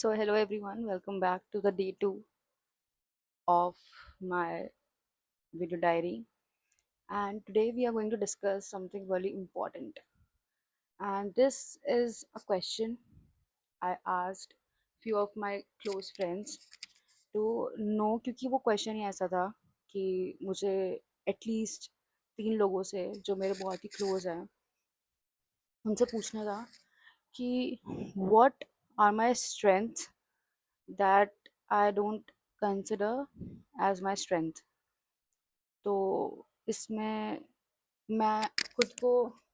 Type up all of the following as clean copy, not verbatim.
So, hello everyone, welcome back to the day two of my video diary. And today we are going to discuss something really important. And this is a question I asked few of my close friends to know, क्योंकि वो question ही ऐसा था कि मुझे at least तीन लोगों से जो मेरे बहुत ही क्लोज हैं उनसे पूछना था कि what are my strengths that I don't consider as my strength. तो इसमें मैं खुद को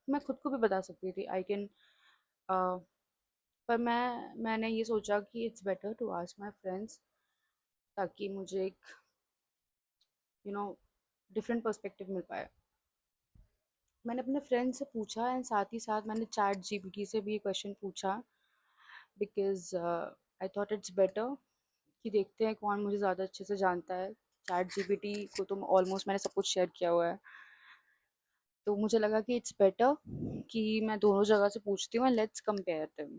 मैं खुद को भी बता सकती थी आई कैन, पर मैंने ये सोचा कि it's better to ask my friends, ताकि मुझे एक यू नो डिफरेंट पर्सपेक्टिव मिल पाए। मैंने अपने फ्रेंड से पूछा एंड साथ ही साथ मैंने चैट जीपीटी से भी ये क्वेश्चन पूछा, because I thought it's better कि देखते हैं कौन मुझे ज़्यादा अच्छे से जानता है। चैट जीपीटी को तो ऑलमोस्ट मैंने सब कुछ शेयर किया हुआ है, तो मुझे लगा कि इट्स बेटर कि मैं दोनों जगह से पूछती हूँ एंड लेट्स कंपेयर देम।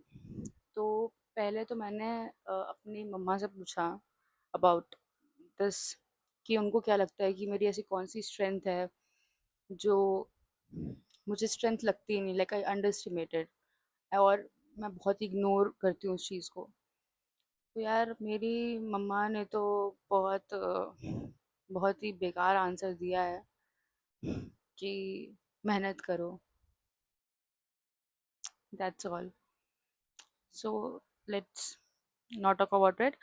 तो पहले तो मैंने अपनी मम्मा से पूछा अबाउट दिस, कि उनको क्या लगता है कि मेरी ऐसी कौन सी स्ट्रेंथ है जो मुझे स्ट्रेंथ लगती ही नहीं, लाइक आई अंडर एस्टिमेटेड, और मैं बहुत इग्नोर करती हूँ उस चीज़ को। तो यार मेरी मम्मा ने तो बहुत ही बेकार आंसर दिया है कि मेहनत करो, that's all. So let's not talk about it.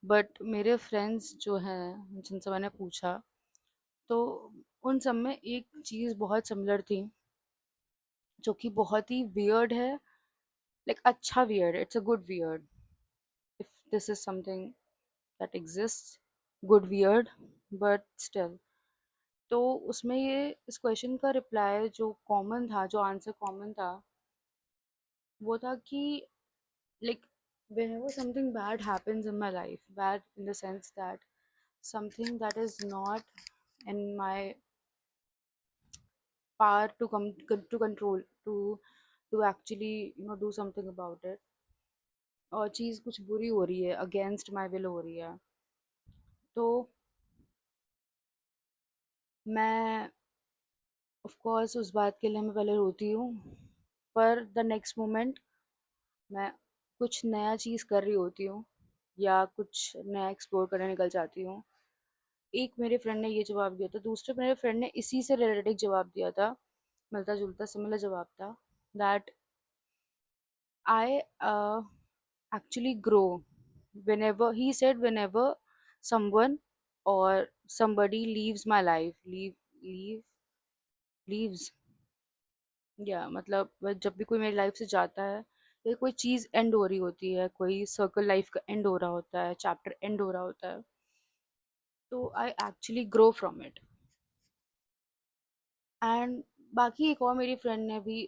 But मेरे फ्रेंड्स जो हैं जिनसे मैंने पूछा, तो उन सब में एक चीज़ बहुत सिमिलर थी जो कि बहुत ही वियर्ड है, लाइक अच्छा weird, it's a good weird, if this is something that exist, good weird, but still. तो उसमें ये इस क्वेश्चन का रिप्लाई जो कॉमन था, जो आंसर कॉमन था, वो था कि like whenever something bad happens in my life, bad in the sense that something that is not in my power to come to control, to actually do something about it, और चीज़ कुछ बुरी हो रही है, अगेंस्ट माई विल हो रही है, तो मैं ऑफ कोर्स उस बात के लिए मैं पहले रोती हूँ, पर द नेक्स्ट मोमेंट मैं कुछ नया चीज़ कर रही होती हूँ या कुछ नया एक्सप्लोर करने निकल जाती हूँ। एक मेरे फ्रेंड ने ये जवाब दिया था, दूसरे मेरे फ्रेंड ने इसी से रिलेटेड जवाब दिया था, मिलता जुलता सिमिलर जवाब था, that I actually grow whenever, he said, whenever someone or somebody leaves my life, leaves, या मतलब जब भी कोई मेरी लाइफ से जाता है या कोई चीज़ एंड हो रही होती है, कोई सर्कल लाइफ का एंड हो रहा होता है, चैप्टर एंड हो रहा होता है, तो I actually grow from it. And बाकी एक और मेरी फ्रेंड ने भी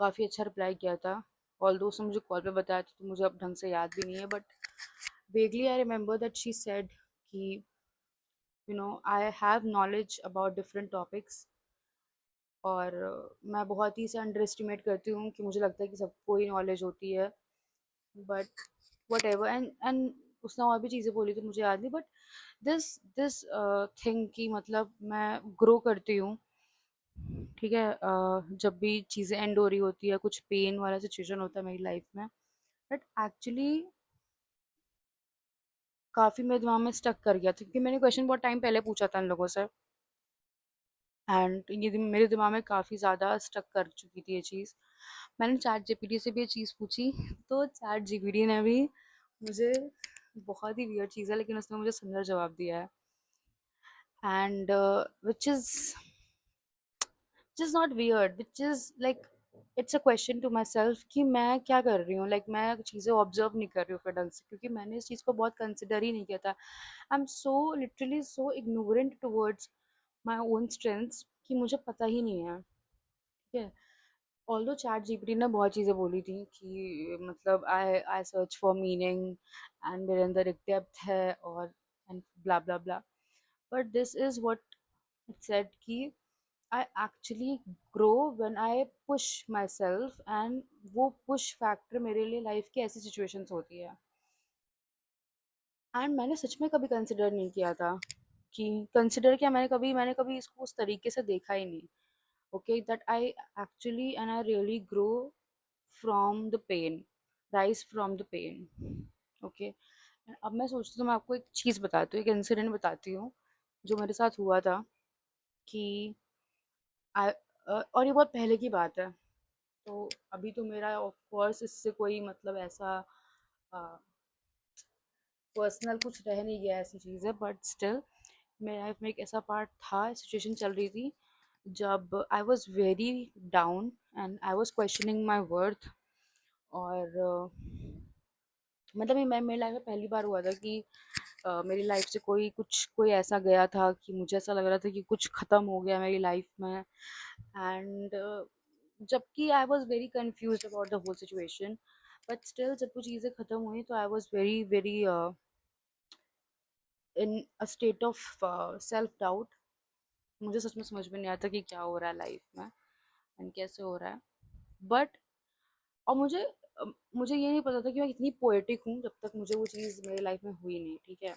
काफ़ी अच्छा रिप्लाई किया था, ऑल्दो उसने मुझे कॉल पे बताया था तो मुझे अब ढंग से याद भी नहीं है, but vaguely I remember that she said कि I have knowledge about different topics, और मैं बहुत ही इसे अंडर एस्टिमेट करती हूँ कि मुझे लगता है कि सबको ही नॉलेज होती है, बट वट एवर, एंड उसने और भी चीज़ें बोली थी मुझे याद नहीं, बट दिस दिस थिंग कि मतलब मैं ग्रो करती हूँ, ठीक है, जब भी चीज़ें एंड हो रही होती है, कुछ पेन वाला सिचुएशन होता है मेरी लाइफ में, बट एक्चुअली काफ़ी मेरे दिमाग में स्टक कर गया था, क्योंकि मैंने क्वेश्चन बहुत टाइम पहले पूछा था इन लोगों से, एंड ये मेरे दिमाग में काफ़ी ज़्यादा स्टक कर चुकी थी ये चीज़। मैंने चैट जीपीटी से भी ये चीज़ पूछी, तो चैट जीपीटी ने भी मुझे, बहुत ही वियर्ड चीज़ है लेकिन उसने मुझे सुंदर जवाब दिया है, and which is not weird, which is like it's a question to myself कि मैं क्या कर रही हूँ, like मैं चीज़ें ऑब्जर्व नहीं कर रही हूँ फिर ढंग से, क्योंकि मैंने इस चीज़ को बहुत कंसिडर ही नहीं किया था। I am so literally so ignorant towards my own strengths कि मुझे पता ही नहीं है, ठीक है। ऑल्दो चैट जीपीटी ने बहुत चीज़ें बोली थी कि मतलब I I search for meaning and मेरे अंदर एक डेप्थ है, और and blah blah blah, but this is what it said कि I actually grow when I push myself, and वो push factor मेरे लिए लाइफ की ऐसी सिचुएशंस होती है एंड मैंने सच में कभी कंसिडर नहीं किया था कि कंसिडर किया, मैंने कभी इसको उस तरीके से देखा ही नहीं। Okay, that I actually and I really grow from the pain, rise from the pain. Okay, अब मैं सोचती हूँ, मैं आपको एक चीज़ बताती हूँ, एक इंसिडेंट बताती हूँ जो मेरे साथ हुआ था कि और ये बहुत पहले की बात है। तो अभी तो मेरा ऑफ कोर्स इससे कोई मतलब ऐसा पर्सनल कुछ रह नहीं गया, ऐसी चीज़ है, बट स्टिल मेरे लाइफ में एक ऐसा पार्ट था, सिचुएशन चल रही थी जब आई was very down and I was questioning my worth. और मतलब ये मैं मेरी लाइफ में पहली बार हुआ था कि मेरी लाइफ से कोई ऐसा गया था कि मुझे ऐसा लग रहा था कि कुछ ख़त्म हो गया मेरी लाइफ में। एंड जबकि I was very confuse about the whole situation, but still जब वो चीज़ें ख़त्म हुई तो I was very very in a state of self doubt. मुझे सच में समझ में नहीं आता कि क्या हो रहा है लाइफ में एंड कैसे हो रहा है। बट और मुझे ये नहीं पता था कि मैं इतनी पोएटिक हूँ जब तक मुझे वो चीज़ मेरी लाइफ में हुई नहीं, ठीक है।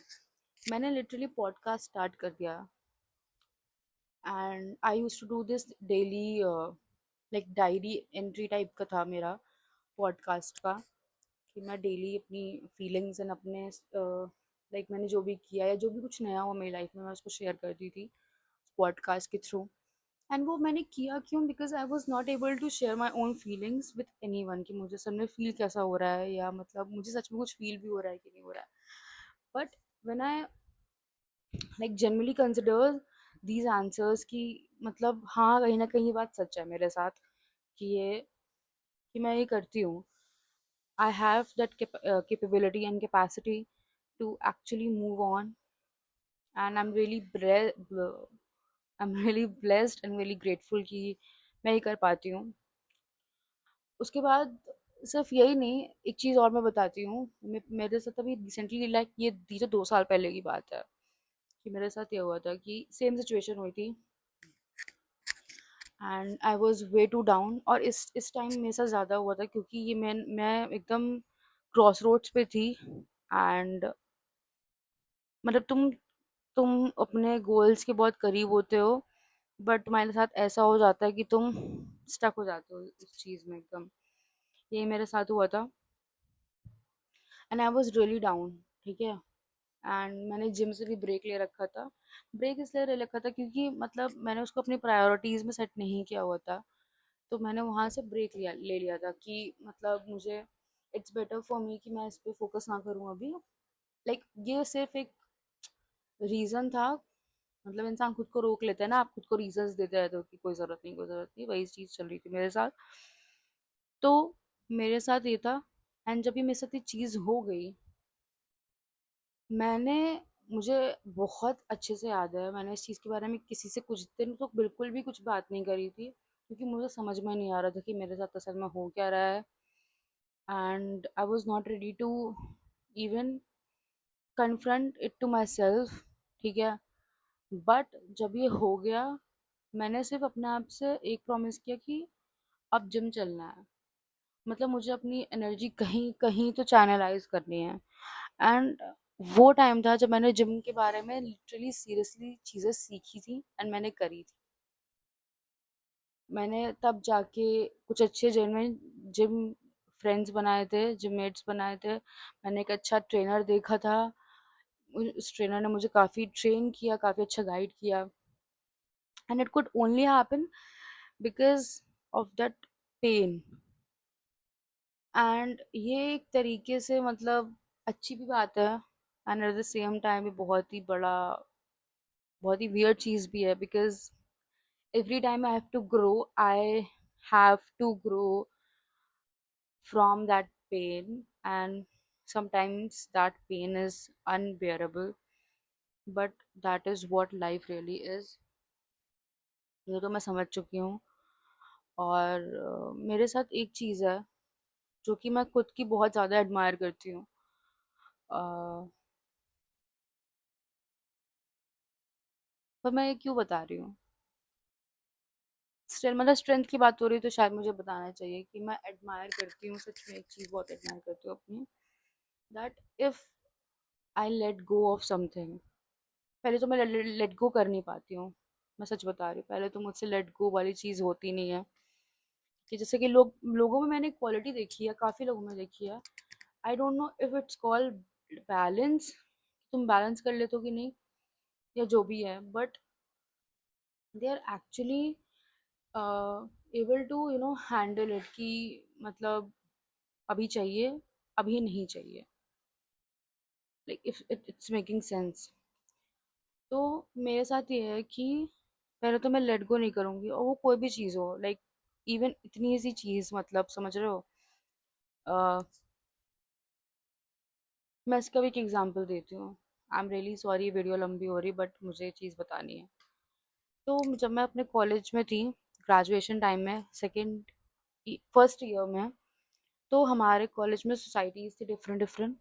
मैंने लिटरली पॉडकास्ट स्टार्ट कर दिया and I use to do this daily, like diary entry type का था मेरा पॉडकास्ट का, कि मैं डेली अपनी फीलिंग्स एंड अपने लाइक मैंने जो भी किया या जो भी कुछ नया हुआ मेरी लाइफ में मैं उसको शेयर करती थी पॉडकास्ट के थ्रू। एंड वो मैंने किया क्यों, because I was not able to share my own feelings with anyone, कि मुझे सब में फील कैसा हो रहा है या मतलब मुझे सच में कुछ फील भी हो रहा है कि नहीं हो रहा है। But when I like generally consider these answers कि मतलब हाँ, कहीं ना कहीं ये बात सच है मेरे साथ कि मैं ये करती हूँ। I have that capability and capacity to actually move on, and I'm really blessed and really grateful कि मैं ये कर पाती हूँ। उसके बाद सिर्फ यही नहीं, एक चीज़ और मैं बताती हूँ। मेरे साथ अभी रिसेंटली, लाइक ये तो 2 साल पहले की बात है कि मेरे साथ ये हुआ था कि सेम सिचुएशन हुई थी and I was way too down. और इस टाइम मेरे साथ ज़्यादा हुआ था क्योंकि ये मैं एकदम क्रॉस रोड्स पे थी। एंड मतलब तुम अपने गोल्स के बहुत करीब होते हो, बट तुम्हारे साथ ऐसा हो जाता है कि तुम स्टक हो जाते हो इस चीज़ में एकदम। यही मेरे साथ हुआ था and I was really down, ठीक है। एंड मैंने जिम से भी ब्रेक ले रखा था। ब्रेक इसलिए ले रखा था क्योंकि मतलब मैंने उसको अपनी प्रायोरिटीज़ में सेट नहीं किया हुआ था। तो मैंने वहाँ से ब्रेक ले लिया था कि मतलब मुझे इट्स बेटर फॉर मी कि मैं इस पे फोकस ना करूँ अभी। लाइक ये सिर्फ एक रीज़न था। मतलब इंसान खुद को रोक लेता है ना, आप खुद को रीजंस देते रहते हो कि कोई ज़रूरत नहीं, कोई ज़रूरत नहीं, वही चीज़ चल रही थी मेरे साथ। तो मेरे साथ ये था एंड जब ये मेरे साथ ये चीज़ हो गई, मैंने मुझे बहुत अच्छे से याद है, मैंने इस चीज़ के बारे में किसी से कुछ दिन तो बिल्कुल भी कुछ बात नहीं करी थी क्योंकि मुझे समझ में नहीं आ रहा था कि मेरे साथ असल में हो क्या रहा है। And I was not ready to even confront it to myself, ठीक है। बट जब ये हो गया, मैंने सिर्फ अपने आप से एक प्रॉमिस किया कि अब जिम चलना है। मतलब मुझे अपनी एनर्जी कहीं कहीं तो चैनलाइज करनी है। एंड वो टाइम था जब मैंने जिम के बारे में लिटरली सीरियसली चीज़ें सीखी थी एंड मैंने करी थी। मैंने तब जाके कुछ अच्छे जिम जिम फ्रेंड्स बनाए थे, जिममेट्स बनाए थे। मैंने एक अच्छा ट्रेनर देखा था, उस ट्रेनर ने मुझे काफ़ी ट्रेन किया, काफ़ी अच्छा गाइड किया। And it could only happen because of that pain. And ये एक तरीके से मतलब अच्छी भी बात है and at the same time ये बहुत ही वियर्ड चीज़ भी है because every time I have to grow, I have to grow from that pain, and sometimes that pain is unbearable, but that is what life really is। ये तो मैं समझ चुकी हूँ। और मेरे साथ एक चीज़ है जो कि मैं खुद की बहुत ज़्यादा एडमायर करती हूँ। पर मैं ये क्यों बता रही हूँ, स्टिल मतलब स्ट्रेंथ की बात हो रही है तो शायद मुझे बताना चाहिए कि मैं एडमायर करती हूँ, सच में एक चीज़ बहुत एडमायर करती हूँ अपनी, that if I let go of something. पहले तो मैं लेट गो कर नहीं पाती हूँ। मैं सच बता रही हूँ, पहले तो मुझसे लेट गो वाली चीज़ होती नहीं है। कि जैसे कि लोगों में मैंने एक क्वालिटी देखी है, काफ़ी लोगों में देखी है। I don't know if it's called balance, तुम बैलेंस कर लेते हो कि नहीं, या जो भी है, but they are actually able to handle it, कि मतलब अभी चाहिए, अभी नहीं चाहिए, like if it's making sense. तो मेरे साथ ये है कि पहले तो मैं लेट गो नहीं करूँगी, और वो कोई भी चीज़ हो, लाइक इवन इतनी सी चीज़, मतलब समझ रहे हो। अ, मैं इसका भी एक एग्जांपल देती हूँ। I am really sorry, video लंबी हो रही, बट मुझे ये चीज़ बतानी है। तो जब मैं अपने कॉलेज में थी, ग्रेजुएशन टाइम में, सेकेंड फर्स्ट ईयर में, तो हमारे कॉलेज में सोसाइटीज़ थी डिफरेंट डिफरेंट,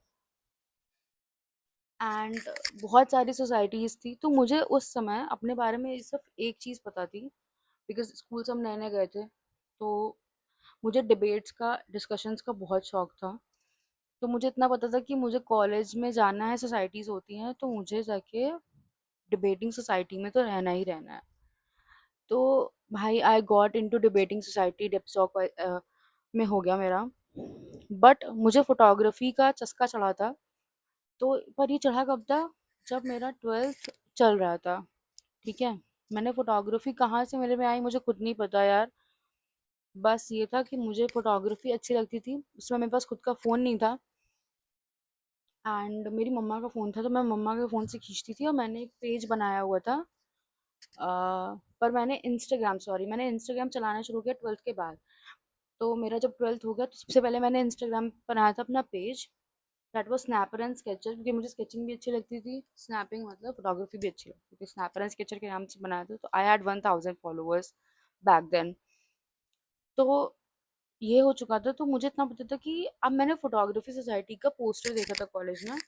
एंड बहुत सारी सोसाइटीज़ थी। तो मुझे उस समय अपने बारे में सिर्फ एक चीज़ पता थी, बिकॉज स्कूल से हम नए नए गए थे। तो मुझे डिबेट्स का, डिस्कशंस का बहुत शौक था। तो मुझे इतना पता था कि मुझे कॉलेज में जाना है, सोसाइटीज़ होती हैं, तो मुझे जाके डिबेटिंग सोसाइटी में तो रहना ही रहना है। तो भाई I got into debating society, DebSoc में हो गया मेरा। बट मुझे फोटोग्राफी का चस्का चढ़ा था। तो पर ये चढ़ा कब था, जब मेरा ट्वेल्थ चल रहा था, ठीक है। मैंने फोटोग्राफी कहाँ से मेरे में आई, मुझे खुद नहीं पता यार। बस ये था कि मुझे फोटोग्राफी अच्छी लगती थी। उसमें मेरे पास खुद का फ़ोन नहीं था, एंड मेरी मम्मा का फ़ोन था, तो मैं मम्मा के फ़ोन से खींचती थी। और मैंने एक पेज बनाया हुआ था, पर मैंने इंस्टाग्राम चलाना शुरू किया ट्वेल्थ के बाद। तो मेरा जब ट्वेल्थ हो गया, तो सबसे पहले मैंने इंस्टाग्राम बनाया था अपना page, that was snapper and sketcher, क्योंकि मुझे स्केचिंग भी अच्छी लगती थी, स्नैपिंग मतलब फोटोग्राफी भी अच्छी लगती थी। स्नैपर एंड स्केचर के नाम से बनाया था। तो I had 1000 followers back then. तो ये हो चुका था। तो मुझे इतना पता था कि अब मैंने फोटोग्राफी सोसाइटी का पोस्टर देखा था कॉलेज में।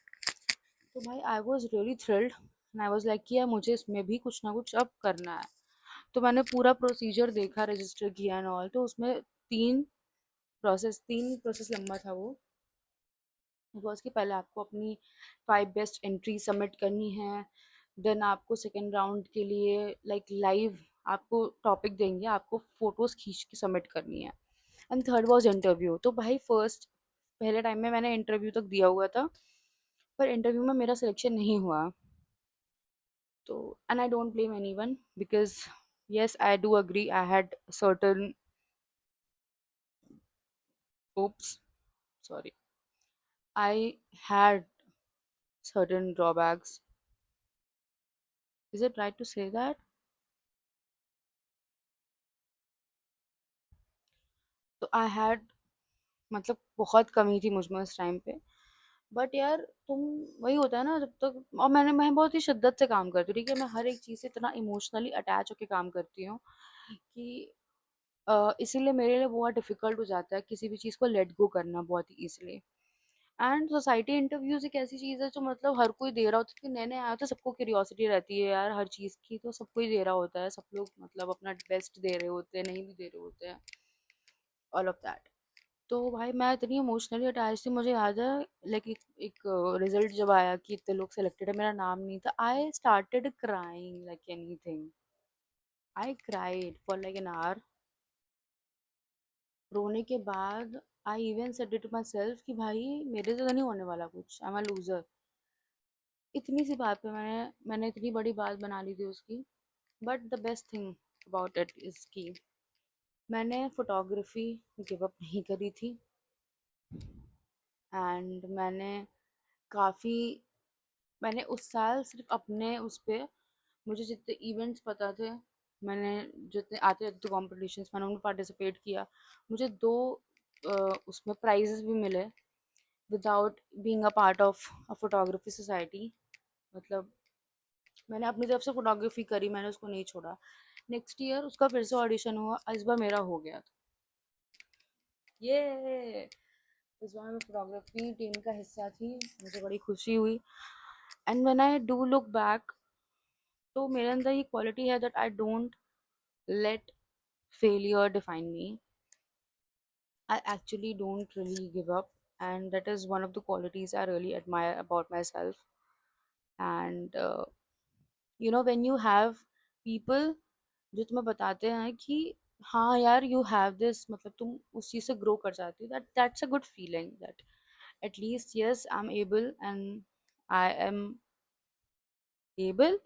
तो भाई I was really thrilled, and I was like कि यार मुझे इसमें भी कुछ ना कुछ अब करना है। तो मैंने पूरा प्रोसीजर देखा, रजिस्टर किया एंड ऑल। तो उसमें तीन प्रोसेस लंबा था वो। बिकॉज कि पहले आपको अपनी 5 बेस्ट एंट्री सबमिट करनी है। देन आपको सेकेंड राउंड के लिए लाइक लाइव आपको टॉपिक देंगे, आपको फोटोज खींच के सबमिट करनी है। And third was interview. तो भाई फर्स्ट, पहले टाइम में मैंने इंटरव्यू तक दिया हुआ था, पर इंटरव्यू में मेरा सिलेक्शन नहीं हुआ। तो and I don't blame any one, because yes, I do agree, I had certain, oops, sorry, I had certain drawbacks. Is it right to say that? तो आई हैड, मतलब बहुत कमी थी मुझ में उस टाइम पे। बट यार तुम, वही होता है ना, जब तक, और मैं बहुत ही शिद्दत से काम करती हूँ, ठीक है। मैं हर एक चीज़ से इतना इमोशनली अटैच होकर काम करती हूँ कि इसीलिए मेरे लिए बहुत डिफिकल्ट हो जाता है किसी भी चीज़ को लेट गो करना बहुत ही ईजिली। एंड सोसाइटी इंटरव्यूज एक ऐसी चीज़ है जो मतलब हर कोई दे रहा होता है, क्योंकि नए नए आए तो सबको क्यूरियोसिटी रहती है यार हर चीज़ की। तो सब कोई दे रहा होता है, सब लोग मतलब अपना बेस्ट दे रहे होते हैं, नहीं भी दे रहे होते हैं, ऑल ऑफ दैट। तो भाई मैं इतनी इमोशनली अटैच थी, मुझे याद है लाइक एक रिजल्ट जब आया कि इतने लोग सेलेक्टेड है, मेरा नाम नहीं था, I started crying like anything. I cried for like an hour. रोने के बाद I even said it to myself कि भाई मेरे से तो नहीं होने वाला कुछ, आई एम अ लूजर। इतनी सी बात पे मैंने इतनी बड़ी बात बना ली थी उसकी। But the best thing about it is कि मैंने फोटोग्राफी गिव अप नहीं करी थी। एंड काफ़ी मैंने उस साल सिर्फ अपने उस पे, मुझे जितने इवेंट्स पता थे, मैंने जितने आते रहते थे कॉम्पिटिशन्स, मैंने उनमें पार्टिसिपेट किया। मुझे दो उसमें प्राइजेस भी मिले without being a part of a photography society. मतलब मैंने अपनी तरफ से फोटोग्राफी करी, मैंने उसको नहीं छोड़ा। नेक्स्ट ईयर उसका फिर से ऑडिशन हुआ, इस बार मेरा हो गया था। ये इस बार मैं फोटोग्राफी टीम का हिस्सा थी, मुझे बड़ी खुशी हुई। And when I do look back, तो मेरे अंदर ये क्वालिटी है that I don't let failure define me. I actually don't really give up, and that is one of the qualities I really admire about myself. And when you have people जो तुम्हें बताते हैं कि हाँ यार you have this, मतलब तुम उस चीज़ से ग्रो कर जाती हो, that's a good feeling that at least yes I'm able and I am able